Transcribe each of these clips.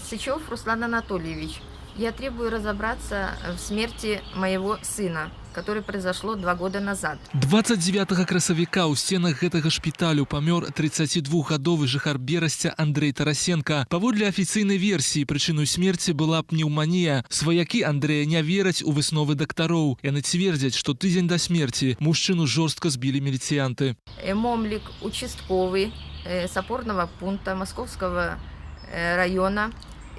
Сычев Руслан Анатольевич, я требую разобраться в смерти моего сына, которое произошло 2 года назад. 29 красавіка ў сценах гэтага шпіталю памёр 32гадовы жыхар Берасця Андрей Тарасенко. Паводле афіцыйнай версіі прычынай смерці была пнеўманія. Сваякі Андрэя не вераць у высновы дактароў. Яны цвердзяць, што тыдзень да смерці мужчыну жорстка збілі міліцыянты. Момлик, участковый с опорного пункта Московского района,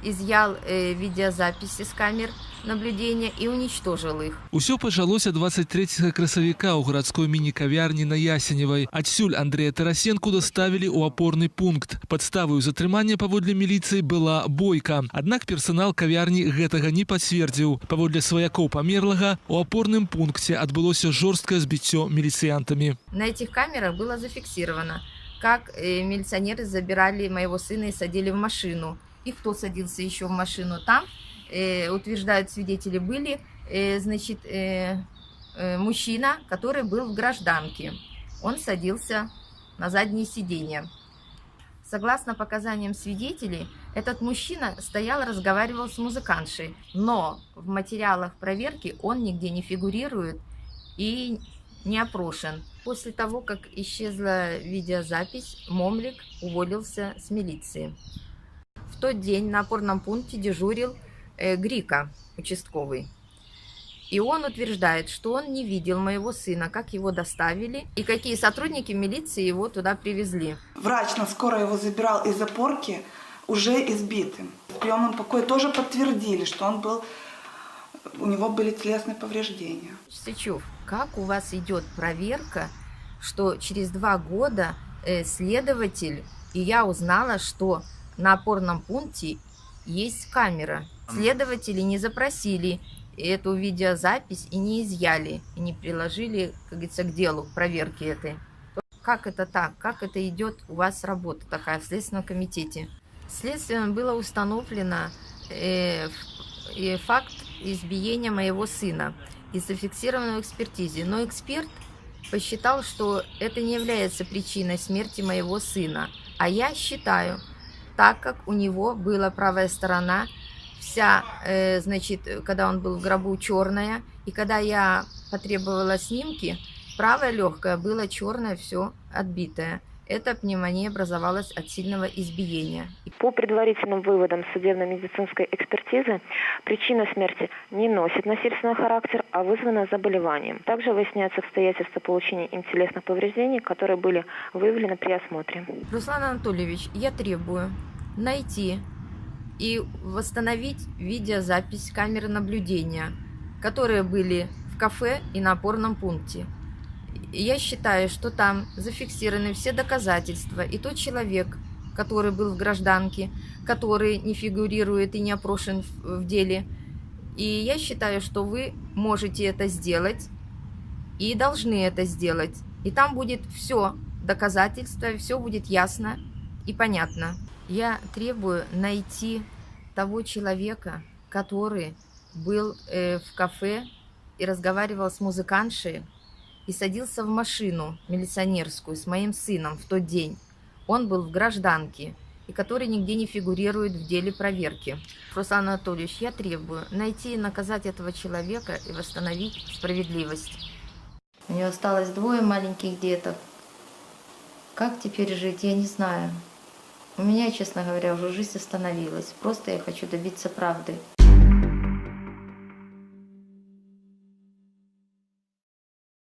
изъял видеозаписи с камер наблюдения и уничтожил их. Усё пачалося 23 красавіка ў гарадской міні-кавярні на Ясеневай. Адсюль Андрэя Тарасенку даставілі ў апорны пункт. Падставаю затрымання паводле міліцыі была бойка. Аднак персанал кавярні гэтага не пацвердзіў. Паводле сваякоў памерлага у апорным пункце адбылося жорсткае збіццё міліцыянтамі. На этих камерах было зафиксировано, как милиционеры забирали моего сына и садили в машину. И кто садился еще в машину там, утверждают свидетели, были, значит, мужчина, который был в гражданке. Он садился на заднее сиденье. Согласно показаниям свидетелей, этот мужчина стоял, разговаривал с музыкантшей, но в материалах проверки он нигде не фигурирует и не опрошен. После того, как исчезла видеозапись, Момлик уволился с милиции. В тот день на опорном пункте дежурил Грика, участковый. И он утверждает, что он не видел моего сына, как его доставили и какие сотрудники милиции его туда привезли. Врач на скорой его забирал из опорки уже избитым. В приемном покое тоже подтвердили, что у него были телесные повреждения. Сычев, как у вас идет проверка, что через 2 года следователь, и я узнала, что на опорном пункте есть камера. Следователи не запросили эту видеозапись и не изъяли, и не приложили, как говорится, к делу, к проверке этой. Как это так? Как это идет у вас работа такая в Следственном комитете? Следствием было установлено факт избиения моего сына и зафиксировано в экспертизе. Но эксперт посчитал, что это не является причиной смерти моего сына. А я считаю, так как у него была правая сторона, вся, значит, когда он был в гробу, черная, и когда я потребовала снимки, правая легкая была черная, все отбитое. Эта пневмония образовалась от сильного избиения. По предварительным выводам судебно-медицинской экспертизы, причина смерти не носит насильственный характер, а вызвана заболеванием. Также выясняются обстоятельства получения им телесных повреждений, которые были выявлены при осмотре. Руслан Анатольевич, я требую найти и восстановить видеозапись камеры наблюдения, которые были в кафе и на опорном пункте. Я считаю, что там зафиксированы все доказательства, и тот человек, который был в гражданке, который не фигурирует и не опрошен в деле. И я считаю, что вы можете это сделать и должны это сделать. И там будет все доказательства, все будет ясно и понятно. Я требую найти того человека, который был в кафе и разговаривал с музыкантшей, и садился в машину милиционерскую с моим сыном в тот день. Он был в гражданке, и который нигде не фигурирует в деле проверки. Руслан Анатольевич, я требую найти и наказать этого человека и восстановить справедливость. У нее осталось 2 маленьких деток. Как теперь жить, я не знаю. У меня, честно говоря, уже жизнь остановилась. Просто я хочу добиться правды.